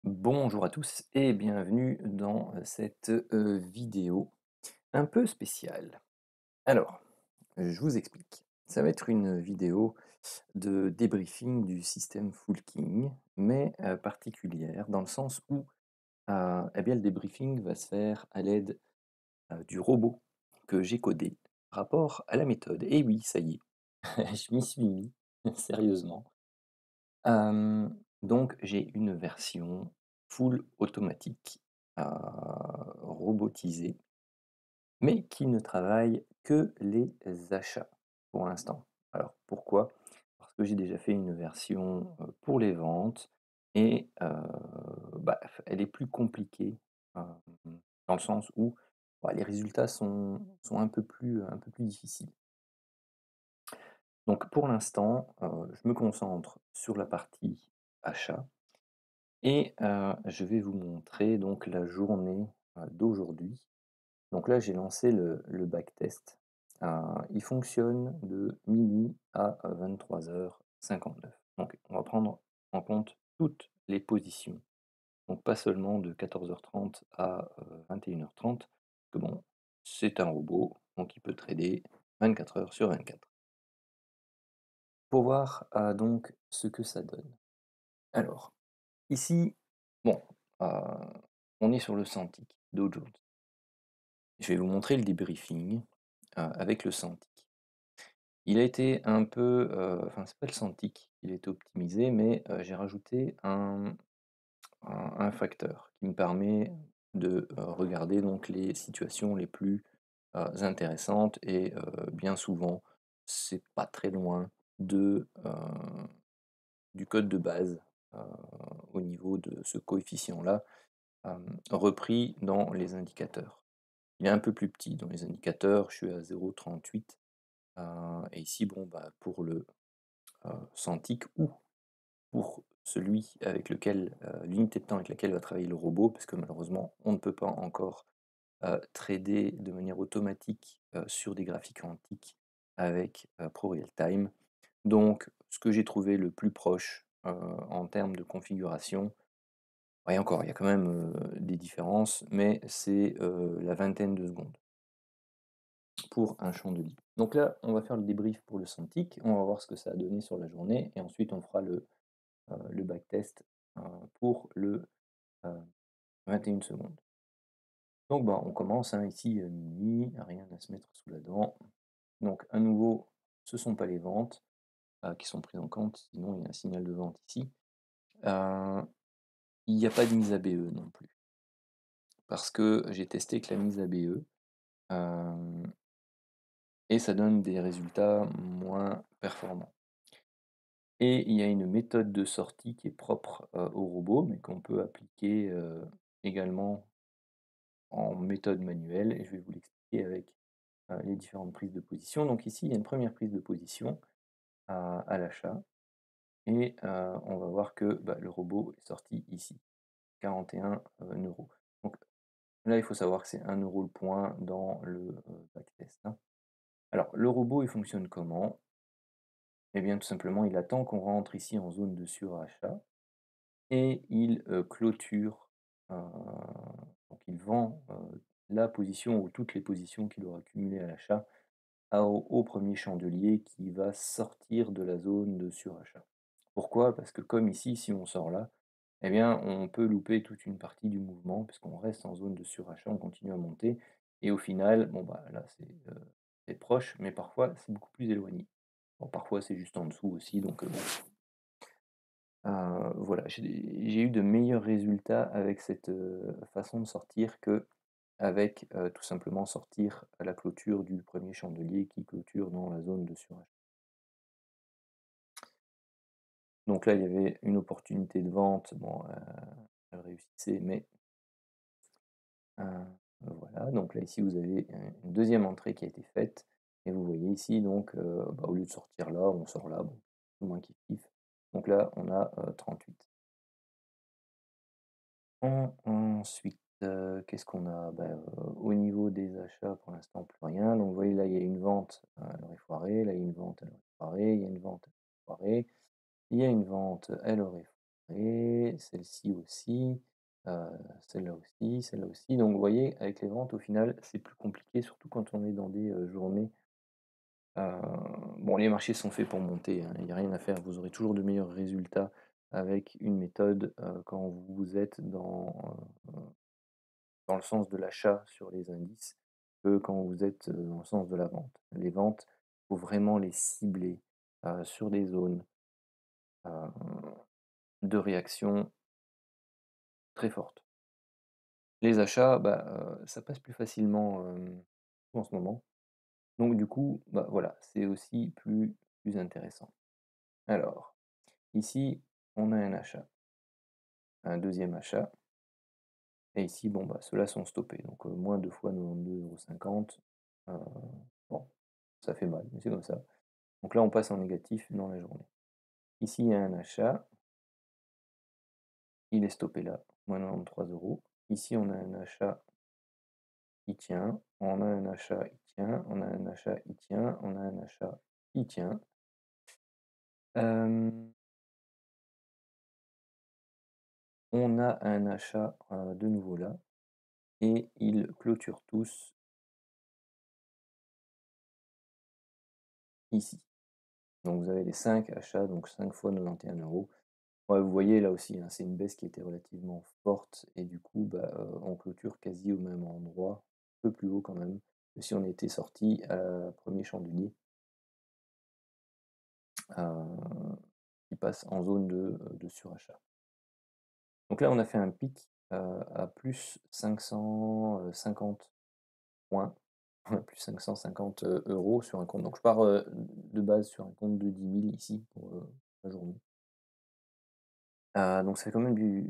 Bonjour à tous et bienvenue dans cette vidéo un peu spéciale. Alors, je vous explique. Ça va être une vidéo de débriefing du système Full King, mais particulière dans le sens où eh bien, le débriefing va se faire à l'aide du robot que j'ai codé, rapport à la méthode. Et oui, ça y est, je m'y suis mis, sérieusement. Donc j'ai une version full automatique, robotisée, mais qui ne travaille que les achats pour l'instant. Alors pourquoi? Parce que j'ai déjà fait une version, pour les ventes et bah, elle est plus compliquée, hem, dans le sens où, bah, les résultats sont un peu plus difficiles. Donc pour l'instant, je me concentre sur la partie achat. Et je vais vous montrer donc la journée, d'aujourd'hui. Donc là, j'ai lancé le backtest. Il fonctionne de 12:00 à 23:59. Donc on va prendre en compte toutes les positions. Donc pas seulement de 14h30 à 21h30, que bon, c'est un robot, donc il peut trader 24 heures sur 24. Pour voir, donc ce que ça donne. Alors, ici, bon, heu, on est sur le Santic, Dow Jones. Je vais vous montrer le débriefing, avec le Santic. Il a été un peu, enfin c'est pas le Santic, il a été optimisé, mais, j'ai rajouté un facteur qui me permet de, regarder donc les situations les plus, intéressantes et bien souvent, c'est pas très loin de, du code de base, heu, au niveau de ce coefficient-là. Repris dans les indicateurs. Il est un peu plus petit dans les indicateurs, je suis à 0,38, et ici, bon, bah, pour le, Cintiq ou pour celui avec lequel, l'unité de temps avec laquelle va travailler le robot, parce que malheureusement, on ne peut pas encore, trader de manière automatique, sur des graphiques quantiques avec, ProRealTime. Donc ce que j'ai trouvé le plus proche, en termes de configuration. Ouais, encore, il y a quand même, des différences, mais c'est, la vingtaine de secondes pour un chandelier. Donc là, on va faire le débrief pour le Cintiq, on va voir ce que ça a donné sur la journée et ensuite on fera le backtest, pour le, heu, 21 secondes. Donc bah, on commence, hein, ici, 12:00, rien à se mettre sous la dent. Donc à nouveau, ce ne sont pas les ventes, qui sont prises en compte, sinon il y a un signal de vente ici. Heu, il n'y a pas de mise à BE non plus, parce que j'ai testé que la mise à BE. Hem Et ça donne des résultats moins performants. Et il y a une méthode de sortie qui est propre, au robot, mais qu'on peut appliquer, également en méthode manuelle et je vais vous l'expliquer avec, les différentes prises de position. Donc ici, il y a une première prise de position à l'achat et on va voir que, bah, le robot est sorti ici, 41 €. Donc là, il faut savoir que c'est 1 € le point dans le, backtest, hein. Alors le robot, il fonctionne comment? Eh bien, tout simplement, il attend qu'on rentre ici en zone de surachat et il, clôture, heu, donc il vend, la position ou toutes les positions qu'il aura cumulées à l'achat au 1er chandelier qui va sortir de la zone de surachat. Pourquoi? Parce que comme ici, si on sort là, eh bien, on peut louper toute une partie du mouvement puisqu'on reste en zone de surachat, on continue à monter et au final, bon, bah, là, c'est proche, mais parfois, c'est beaucoup plus éloigné. Bon, parfois, c'est juste en dessous aussi, donc bon, voilà, j'ai eu de meilleurs résultats avec cette, façon de sortir qu'avec, tout simplement sortir à la clôture du premier chandelier qui clôture dans la zone de surachat. Donc là, il y avait une opportunité de vente, bon, elle réussissait, mais, voilà, donc là, ici, vous avez une 2e entrée qui a été faite et vous voyez ici donc, bah, au lieu de sortir là, on sort là, bon, plus ou moins kiff-kiff. Donc là, on a, 38. Ensuite, qu'est-ce qu'on a? Bah, au niveau des achats, pour l'instant, plus rien. Donc vous voyez, là, il y a une vente, elle aurait foiré. Là, il y a une vente, elle aurait foiré. Il y a une vente, elle aurait foiré. Il y a une vente, elle aurait foiré. et celle-ci aussi, heu, celle-là aussi, celle-là aussi. Donc vous voyez, avec les ventes, au final, c'est plus compliqué, surtout quand on est dans des, journées, heu, bon, les marchés sont faits pour monter, hein, il y a rien à faire. Vous aurez toujours de meilleurs résultats avec une méthode, quand vous êtes dans le sens de l'achat sur les indices que quand vous êtes, dans le sens de la vente. Les ventes, il faut vraiment les cibler, sur des zones, heu, de réaction très fortes. Les achats, bah, ça passe plus facilement, en ce moment. Donc du coup, bah, voilà, c'est aussi plus intéressant. Alors, ici, on a un achat, un deuxième achat et ici, bon, bah, ceux-là sont stoppés, donc moins 2 fois 92,50 €. Bon, ça fait mal, mais c'est comme ça. Donc là, on passe en négatif dans la journée. Ici, il y a un achat, il est stoppé là, moins 93 €. Ici, on a un achat, il tient. On a un achat, il tient. On a un achat, il tient. On a un achat, il tient. Hem, on a un achat, de nouveau là et ils clôturent tous ici. Donc vous avez les 5 achats, donc 5 fois 91 €. Ouais, vous voyez là aussi, hein, c'est une baisse qui était relativement forte et du coup, bah, on clôture quasi au même endroit, un peu plus haut quand même, que si on était sorti à 1er chandelier, heu, qui passe en zone de surachat. Donc là, on a fait un pic, à plus 550 points, plus 550, € sur un compte. Donc je pars, de base sur un compte de 10 000 ici pour, la journée. Donc c'est quand même du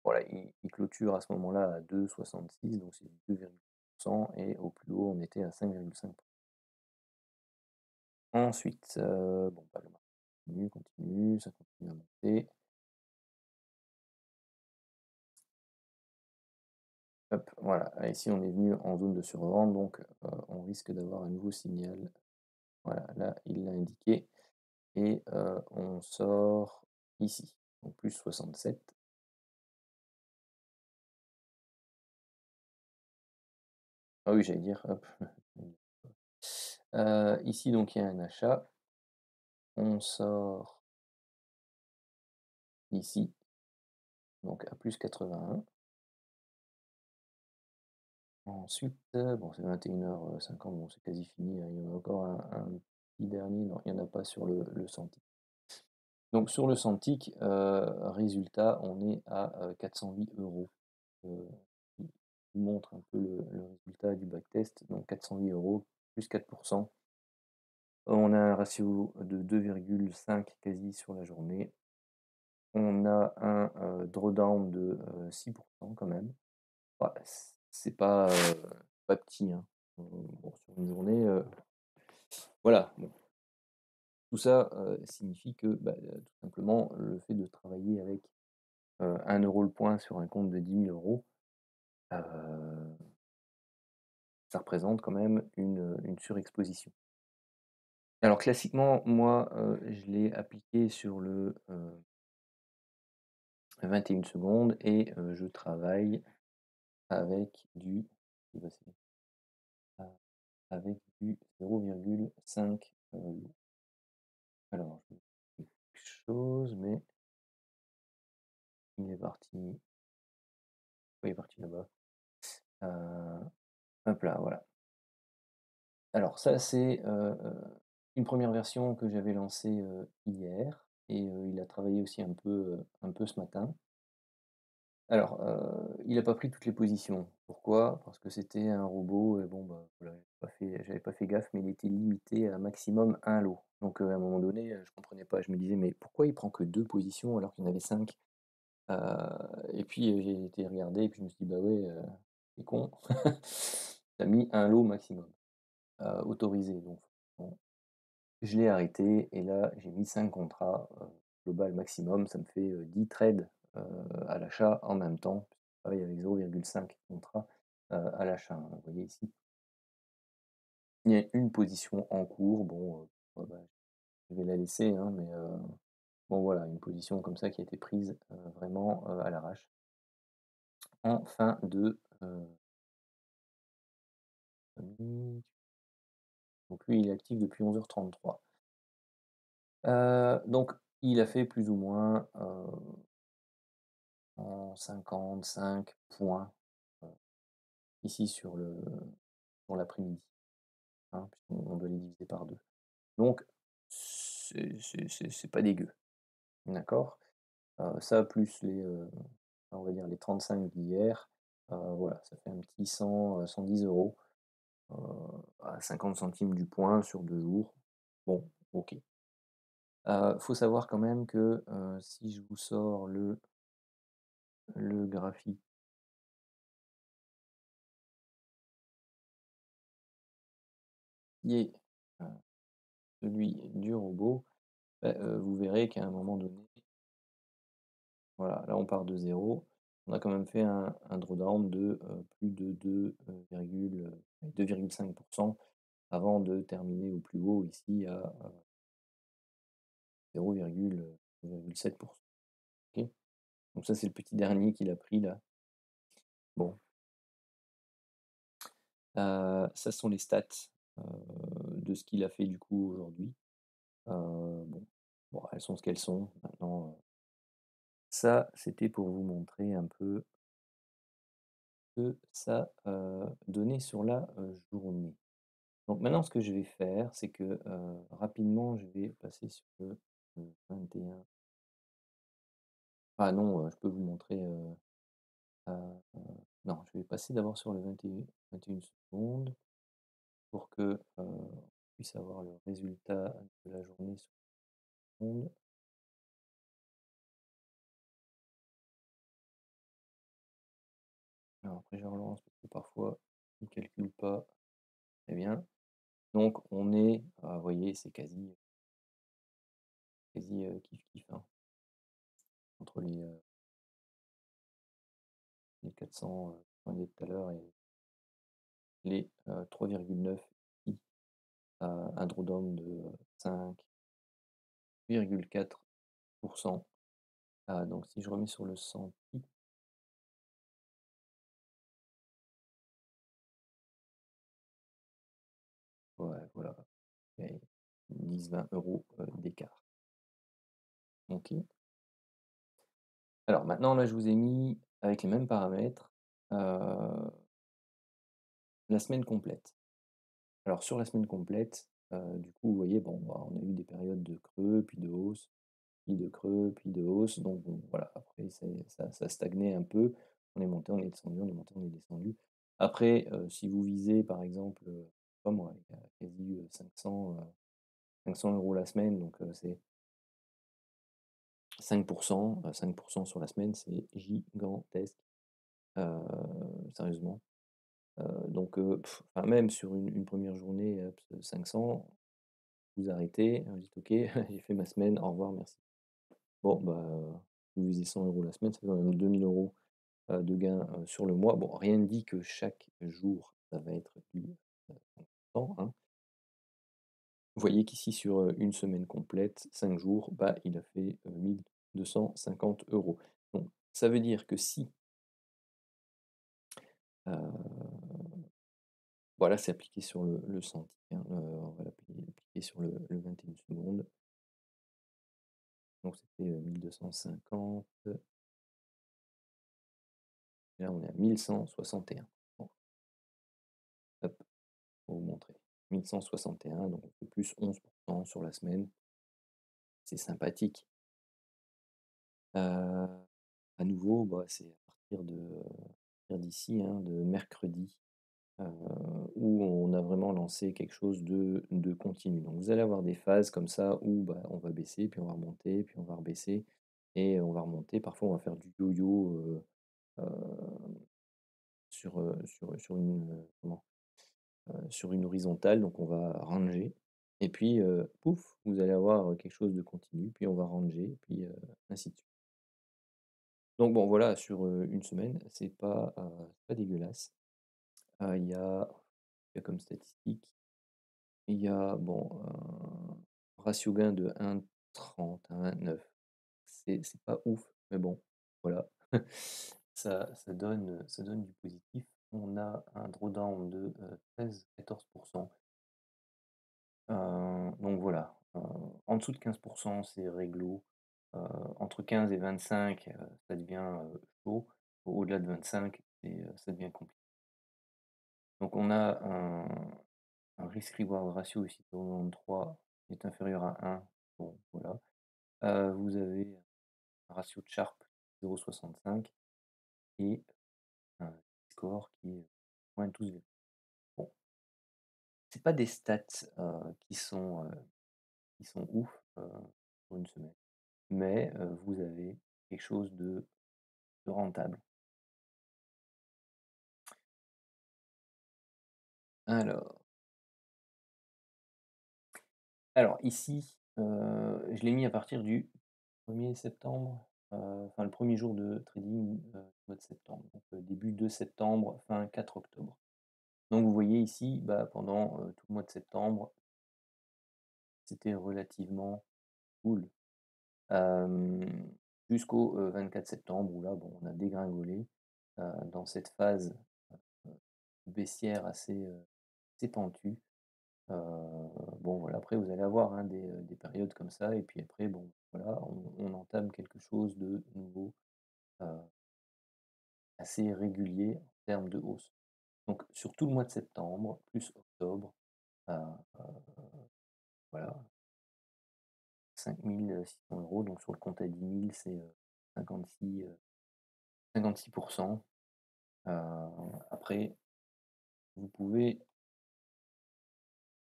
voilà, il clôture à ce moment-là à 2,66, donc c'est du 2,1 et au plus haut, on était à 5,5. Ensuite, bon, bah, le marché continue, ça continue à monter. Hop, voilà, ah, ici, on est venu en zone de survente, donc on risque d'avoir un nouveau signal. Voilà, là, il l'a indiqué et on sort ici, donc plus 67. Ah oui, j'allais dire, hop, ici, donc il y a un achat, on sort ici, donc à plus 81. Ensuite, bon, c'est 21:50, bon, c'est quasi fini, hein, il y en a encore un petit dernier, non, il y en a pas sur le Santic. Donc sur le Santic, résultat, on est à, 408 €, qui montre un peu le résultat du backtest, donc 408 €, plus 4. On a un ratio de 2,5 quasi sur la journée. On a un, drawdown de, 6 quand même. Bah, c'est pas petit, hein. Bon, sur une journée, voilà, bon, tout ça, signifie que, bah, tout simplement, le fait de travailler avec, 1 € le point sur un compte de 10 000 €, heu, ça représente quand même une surexposition. Alors classiquement, moi, je l'ai appliqué sur le, 21 secondes et je travaille avec du avec du 0,5, alors je quelque chose, mais il est parti, il est parti là-bas. Heu, hop là, voilà. Alors ça, c'est, une première version que j'avais lancée, hier et il a travaillé aussi un peu ce matin. Alors, il a pas pris toutes les positions. Pourquoi? Parce que c'était un robot et bon, bah, voilà, j'avais pas fait gaffe, mais il était limité à maximum un lot. Donc, à un moment donné, je comprenais pas. Je me disais: «Mais pourquoi il prend que 2 positions alors qu'il y en avait 5?» Heu et puis, j'ai été regarder et puis je me suis dit: «Bah ouais, tu con, tu mis un lot maximum, autorisé». Donc bon, je l'ai arrêté et là, j'ai mis 5 contrats, global maximum. Ça me fait, 10 trades, heu, à l'achat en même temps. Je travaille avec 0,5 contrats, à l'achat, hein. Vous voyez ici, il y a une position en cours. Bon, bah, je vais la laisser, hein, mais Bon voilà, une position comme ça qui a été prise, vraiment, à l'arrache en fin de, nuit. Donc lui, il est actif depuis 11h33. Donc il a fait plus ou moins, en 55 points, heu, ici sur l'après-midi, hein, puisqu'on doit les diviser par 2. Donc c'est pas dégueu, d'accord? Ça plus on va dire les 35 d'hier, voilà, ça fait un petit 110 €, heu, à 50 centimes du point sur 2 jours. Bon, OK. Faut savoir quand même que, si je vous sors le graphique qui est, heu, celui du robot, bah, vous verrez qu'à un moment donné, voilà, là on part de zéro. On a quand même fait un drawdown de, plus de 2,5 avant de terminer au plus haut ici à, 0,7. OK? Donc ça, c'est le petit dernier qu'il a pris là. Bon, ça ce sont les stats, heu, de ce qu'il a fait du coup aujourd'hui. Bon, elles sont ce qu'elles sont. Maintenant, ça, c'était pour vous montrer un peu que ça, donnait sur la, journée. Donc maintenant ce que je vais faire, c'est que, rapidement, je vais passer sur le 21. Ah non, je peux vous montrer, non, je vais passer d'abord sur le 21 secondes pour que, on puisse avoir le résultat de la journée sur secondes. Alors après je relance parce que parfois il ne calcule pas très bien. Donc on est, vous voyez, c'est quasi, kiff kiff, hein, entre les 400, qu'on dit tout à l'heure et les, 3,9 ici, un drawdown de, 5,4. Donc si je remets sur le centi, ouais, voilà, et 10-20 € d'écart. OK. Alors maintenant, là, je vous ai mis avec les mêmes paramètres, heu, la semaine complète. Alors sur la semaine complète, du coup, vous voyez, bon, bah, on a eu des périodes de creux, puis de hausse, puis de creux, puis de hausse. Donc bon, voilà, après ça stagnait un peu. On est monté, on est descendu, on est monté, on est descendu. Après, si vous visez par exemple, je sais pas moi, il y a quasi, 500 € la semaine, donc c'est 5 5 sur la semaine, c'est gigantesque, heu, sérieusement. Donc enfin même sur une 1 journée, hop, 500, vous arrêtez, vous dites: «OK, j'ai fait ma semaine, au revoir, merci». Bon, bah, vous visez 100 € la semaine, ça fait quand même 2 000 € de gain, sur le mois. Bon, rien ne dit que chaque jour, ça va être du, 100, hein. Vous voyez qu'ici sur, 1 semaine complète, 5 jours, bah, il a fait, 1 250 €. Donc ça veut dire que si, heu, voilà, c'est appliqué sur le centi, hein, on va l'appliquer sur le 21 secondes. Donc c'était, 1 250, et là on est à 1 161. Bon, hop, pour vous montrer. 1 161, donc on fait plus 11 sur la semaine. C'est sympathique. À nouveau, bah, c'est à partir d'ici, hein, de mercredi, heu, où on a vraiment lancé quelque chose de continu. Donc vous allez avoir des phases comme ça où, bah, on va baisser, puis on va remonter, puis on va rebaisser et on va remonter. Parfois, on va faire du yo-yo, heu, sur une, sur une horizontale, donc on va ranger et puis, pouf, vous allez avoir, quelque chose de continu, puis on va ranger, puis, ainsi de suite. Donc bon, voilà, sur, 1 semaine, c'est pas dégueulasse. Il y a comme statistique, il y a bon, ratio gain de 1,30 à 1,9. c'est pas ouf, mais bon, voilà. Ça donne du positif. On a un drawdown de, 13-14. Donc voilà, en dessous de 15, c'est réglo, heu, entre 15 et 25, ça devient, chaud. Au-delà de 25, ça devient compliqué. Donc on a un risk reward ratio ici de 93 qui est inférieur à 1. Bon voilà. Vous avez un ratio de Sharpe 0,65 et un score qui est -12. Bon, c'est pas des stats, qui sont ouf, pour une semaine, mais vous avez quelque chose de rentable. Alors alors ici, je l'ai mis à partir du 1er septembre, enfin le premier jour de trading, du mois de septembre, donc début 2 septembre, fin 4 octobre. Donc vous voyez ici, bah, pendant, tout le mois de septembre, c'était relativement cool. Jusqu'au, 24 septembre où là, bon, on a dégringolé, dans cette phase, heu, baissière assez pentue. Heu, bon voilà, après vous allez avoir, hein, des périodes comme ça et puis après bon, voilà, on entame quelque chose de nouveau, heu, assez régulier en termes de hausse. Donc sur tout le mois de septembre, plus octobre, heu, voilà, 5 600 €, donc sur le compte à 10 000, c'est, 56, 56. Après, vous pouvez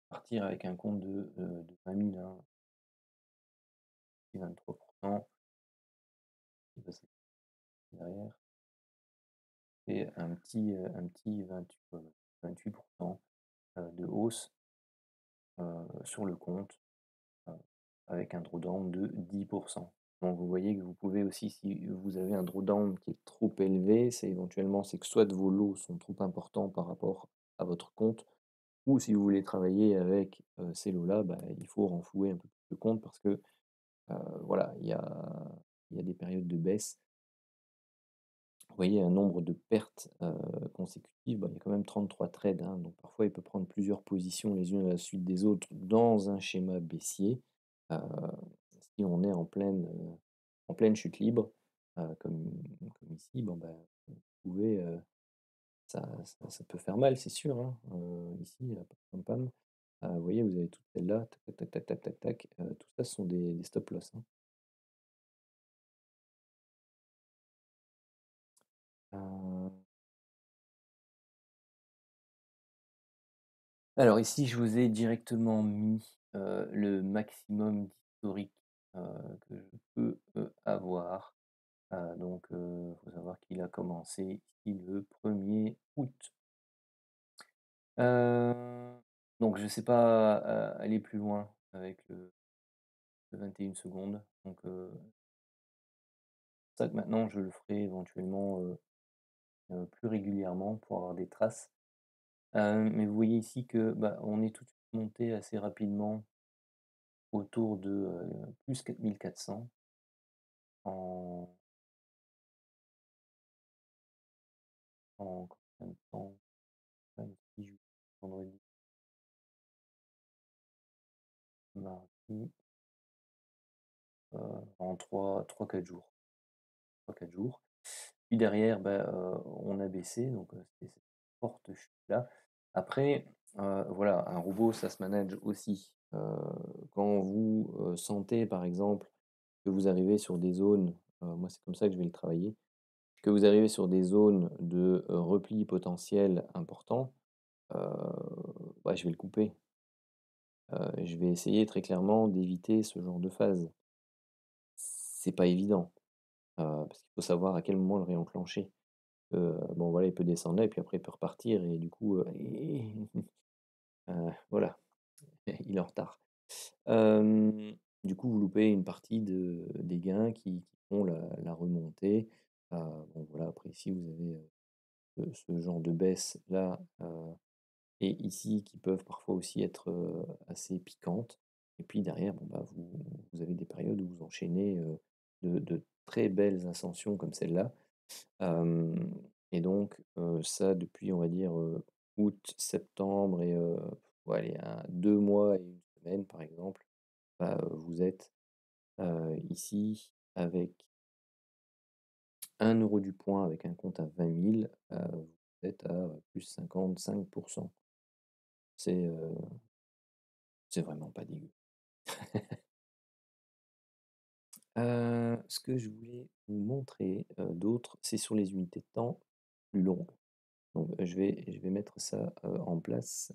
partir avec un compte de 20 000, hein, et 23 qui va s'afficher derrière et un petit 28 de hausse, sur le compte, heu, avec un drawdown de 10. Donc vous voyez que vous pouvez aussi, si vous avez un drawdown qui est trop élevé, c'est que soit vos lots sont trop importants par rapport à votre compte, ou si vous voulez travailler avec, ces lots-là, bah, il faut renflouer un peu plus le compte parce que, voilà, il y a des périodes de baisse. Vous voyez un nombre de pertes, consécutives, bah, il y a quand même 33 trades, hein, donc parfois il peut prendre plusieurs positions les unes à la suite des autres dans un schéma baissier, heu, si on est en pleine chute libre, comme ici, bon, bah, vous pouvez, ça peut faire mal, c'est sûr, hein, ici, pam pam. Vous voyez, vous avez toutes celles-là, tac tac tac tac tac tac, tout ça ce sont des stop loss, hein. Heu Alors ici, je vous ai directement mis, le maximum d'historique, que je peux, avoir. Donc, faut savoir qu'il a commencé ici le 1er août. Heu, donc je ne sais pas, aller plus loin avec le 21 secondes. Donc, ça que maintenant je le ferai éventuellement, plus régulièrement pour avoir des traces. Mais vous voyez ici que, bah, on est tout de suite monté assez rapidement autour de, plus 4 400 en combien de temps? Lundi, jeudi, vendredi, mardi, en 3-4 jours. 3-4 jours. Puis derrière, bah, on a baissé, donc c'était cette forte chute-là. Après, voilà, un robot, ça se manage aussi. Quand vous, sentez par exemple que vous arrivez sur des zones, moi c'est comme ça que je vais le travailler, que vous arrivez sur des zones de, repli potentiel important, heu, bah, je vais le couper. Je vais essayer très clairement d'éviter ce genre de phase. C'est pas évident, parce qu'il faut savoir à quel moment le réenclencher. Bon voilà, il peut descendre là et puis après il peut repartir et du coup, voilà, il est en retard. Du coup, vous loupez une partie des gains qui font la remontée. Heu, bon voilà, après ici vous avez, ce genre de baisse-là, et ici qui peuvent parfois aussi être, assez piquantes et puis derrière, bon bah, vous avez des périodes où vous enchaînez, de très belles ascensions comme celle-là. Hem et donc ça depuis on va dire, août, septembre et ouais allez, 2 mois et 1 semaine par exemple, bah, vous êtes, ici avec 1 € du point avec un compte à 20 000, vous êtes à, plus 55. C'est, c'est vraiment pas dégueu. Ce que je voulais vous montrer, d'autre, c'est sur les unités de temps plus longues. Donc je vais mettre ça, en place.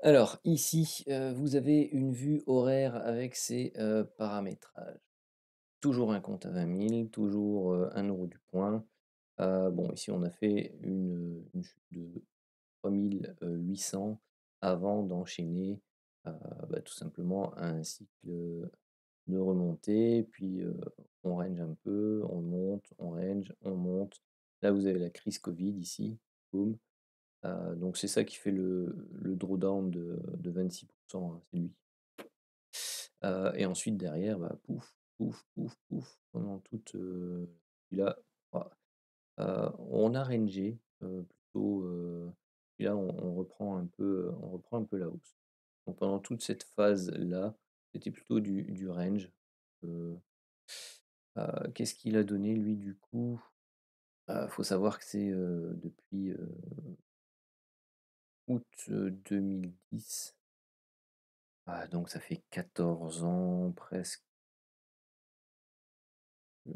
Alors ici, vous avez une vue horaire avec ses, paramétrages. Toujours un compte à 20 000, toujours, 1 € du point. Bon ici on a fait une chute de 3 800 avant d'enchaîner, bah, tout simplement un cycle, de remontée, puis, on range un peu, on monte, on range, on monte. Là vous avez la crise covid ici, boum. Donc c'est ça qui fait le drawdown de 26, hein, c'est lui. Et ensuite derrière, bah, pouf, pouf, pouf, pouf, pendant toute, puis là, bah, on a rangé, plutôt, puis là on reprend un peu la hausse. Donc pendant toute cette phase-là, c'était plutôt du range. Heu, Qu'est-ce qu'il a donné lui du coup? Faut savoir que c'est, depuis, août, 2010. Donc ça fait 14 ans presque, ouais,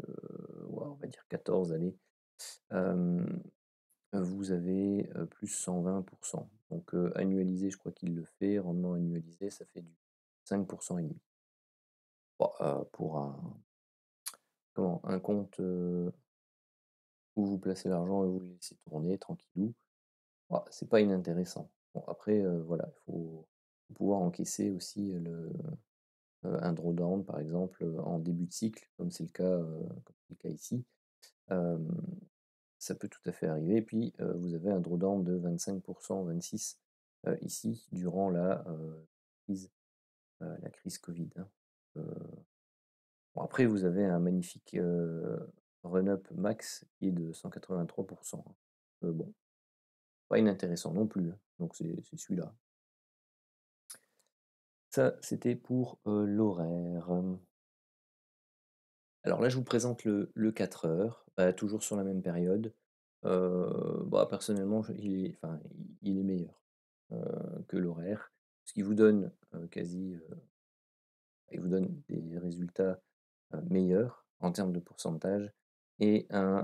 on va dire 14 allez. Hem, Vous avez, plus 120. Donc, annualisé, je crois qu'il le fait. Rendement annualisé, ça fait du 5,5. Bah, pour un compte, où vous placez l'argent et vous le laissez tourner tranquillou, bah, c'est pas inintéressant. Bon après, voilà, il faut pouvoir encaisser aussi, un drawdown par exemple, en début de cycle, comme c'est le cas ici. Hem, Ça peut tout à fait arriver. Et puis, vous avez un drawdown de 25, 26, ici durant crise, la crise covid, hein. Heu, bon après vous avez un magnifique, run-up max qui est de 183, hein. Bon, pas inintéressant non plus, hein. Donc c'est celui-là. Ça, c'était pour, l'horaire. Alors là, je vous présente le 4 heures, toujours sur la même période. Bah, personnellement, il est meilleur, que l'horaire. Parce qu'il vous donne, il vous donne des résultats, meilleurs en termes de pourcentage et un,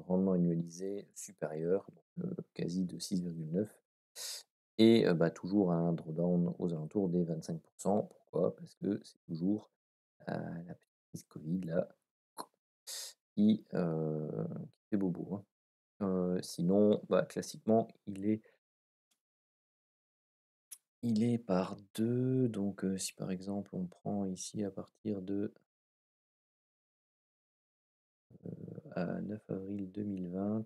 rendement annualisé supérieur, donc quasi de 6,9 et bah, toujours un drawdown aux alentours des 25. Pourquoi? Parce que c'est toujours, la petite crise covid là qui fait bobo, hein. Sinon, bah, classiquement, il est par 2. Donc si par exemple on prend ici à partir de, à 9 avril 2020,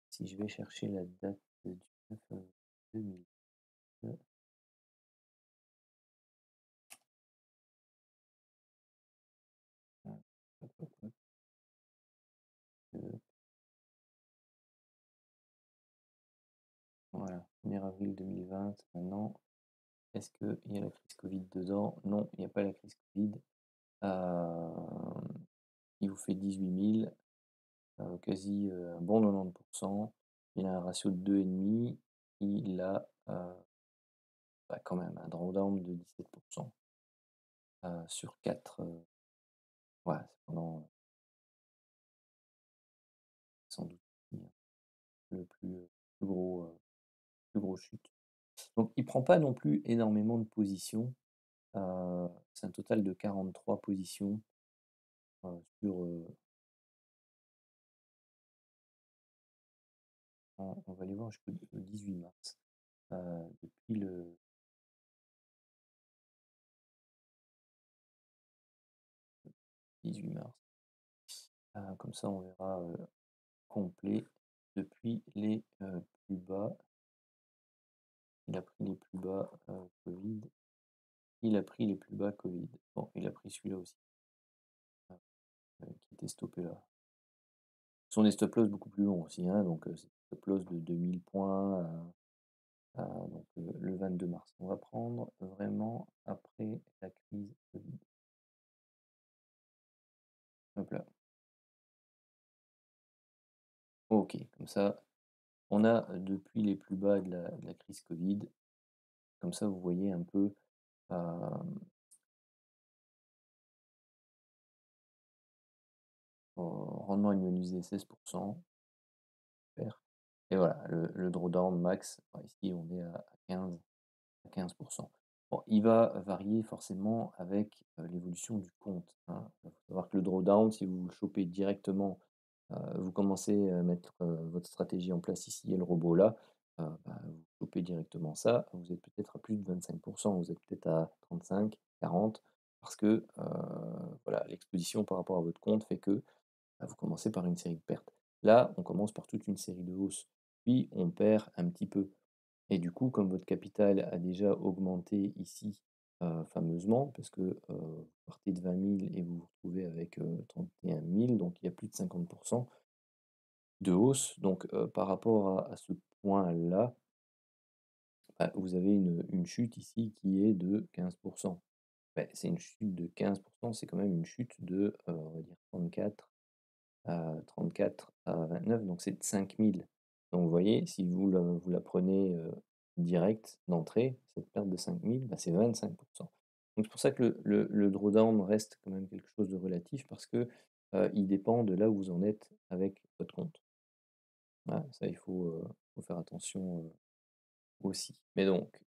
si je vais chercher la date du 9 avril 2020, hop, hop, hop, hop, voilà, 1er avril 2020 maintenant. Est-ce qu'il y a la crise covid dedans? Non, il n'y a pas la crise covid. Hem, il vous fait 18 000. Quasi, un bon 90. Il a un ratio de 2,5. Il a, bah, quand même un drawdown de 17, sur 4. Ouais, c'est pendant, sans doute le plus gros chute. Donc il prend pas non plus énormément de positions. C'est un total de 43 positions, sur, on va aller voir jusqu'au 18 mars. Depuis le 18 mars. Comme ça on verra, complet depuis les, plus bas. Il a pris les plus bas, covid. il a pris les plus bas Covid. Bon, il a pris celui-là aussi, qui était stoppé là. Ce sont des stop loss beaucoup plus longs aussi, hein, donc c'est des stop loss de 2000 points, donc le 22 mars. On va prendre vraiment après la crise Covid. Hop là. OK, comme ça, on a depuis les plus bas de la crise Covid, comme ça vous voyez un peu, hem, rendement annualisé 16%, super. Et voilà, le drawdown max, enfin ici on est à 15. Bon, il va varier forcément avec, l'évolution du compte, hein. Il faut savoir que le drawdown, si vous le chopez directement, vous commencez à mettre, votre stratégie en place ici et le robot là, vous chopez directement ça, vous êtes peut-être à plus de 25, vous êtes peut-être à 35-40 parce que, voilà, l'exposition par rapport à votre compte fait que, vous commencez par une série de pertes. Là, on commence par toute une série de hausses, puis on perd un petit peu. Et du coup, comme votre capital a déjà augmenté ici, fameusement, parce que, vous partez de 20 000 et vous vous retrouvez avec, 31 000, donc il y a plus de 50 de hausse. Donc, par rapport à ce point-là, bah, vous avez une chute ici qui est de 15. Beh, c'est une chute de 15, c'est quand même une chute de, on va dire 34 à 29, donc c'est de 5 000. Donc vous voyez, si vous la prenez, direct d'entrée, cette perte de 5 000, bah, c'est 25. Donc c'est pour ça que le drawdown reste quand même quelque chose de relatif parce que, il dépend de là où vous en êtes avec votre compte. Voilà, ça il faut faire attention, aussi. Mais donc,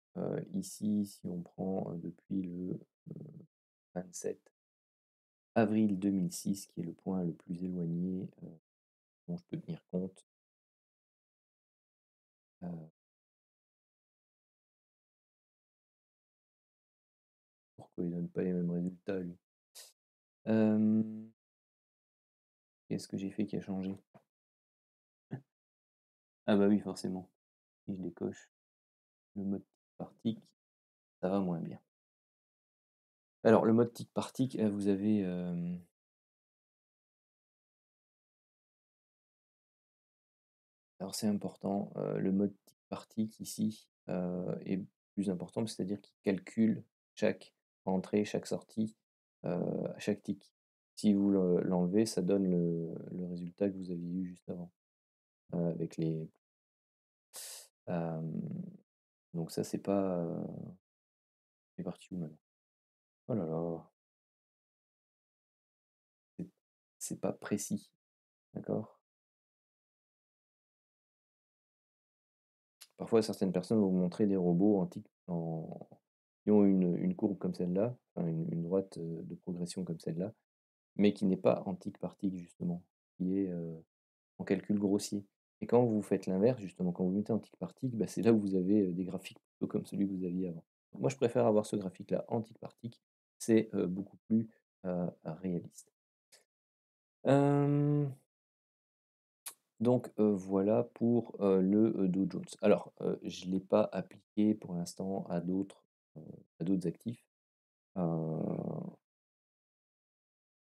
ici, si on prend, depuis le, 27 avril 2006, qui est le point le plus éloigné, dont je peux tenir compte, heu pourquoi il donne pas les mêmes résultats lui? Hem, Qu'est-ce que j'ai fait qui a changé? Ah bah oui, forcément, si je décoche le mode tick par tick, ça va moins bien. Alors le mode tick par tick, vous avez, alors c'est important, le mode tick par tick ici, est plus important, c'est-à-dire qu'il calcule chaque entrée, chaque sortie, à chaque tick. Si vous l'enlevez, ça donne le résultat que vous aviez eu juste avant, avec les hem, donc ça c'est pas, c'est parti où maintenant? Oh là là, c'est c'est pas précis, d'accord? Parfois certaines personnes vont vous montrer des robots qui ont une courbe comme celle-là, enfin une droite, de progression comme celle-là, mais qui n'est pas en tic par tic justement, qui est, en calcul grossier. Et quand vous faites l'inverse justement, quand vous mettez en tic par tic, bah, c'est là où vous avez, des graphiques plutôt comme celui que vous aviez avant. Moi je préfère avoir ce graphique-là en tic par tic, c'est, beaucoup plus, réaliste. Hem Donc, voilà pour, le, Dow Jones. Alors, je ne l'ai pas appliqué pour l'instant heu, à d'autres actifs. Heu,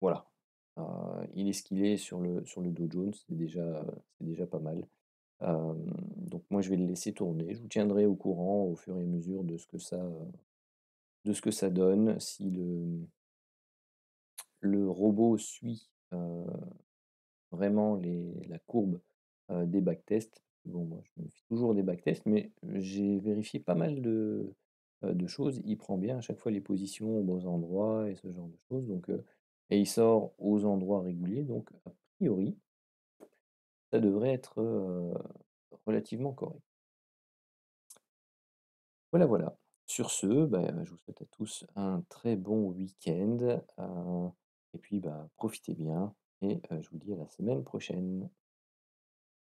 voilà. Il est ce qu'il est sur le Dow Jones, c'est déjà pas mal. Donc moi, je vais le laisser tourner. Je vous tiendrai au courant au fur et à mesure de ce que ça donne. Si le robot suit, vraiment la courbe, des backtests. Bon, moi, je me fie toujours des backtests, mais j'ai vérifié pas mal de choses. Il prend bien à chaque fois les positions aux bons endroits et ce genre de choses, donc et il sort aux endroits réguliers, donc a priori, ça devrait être, relativement correct. Voilà, voilà. Sur ce, bah, je vous souhaite à tous un très bon week-end, et puis, bah, profitez bien et je vous dis à la semaine prochaine.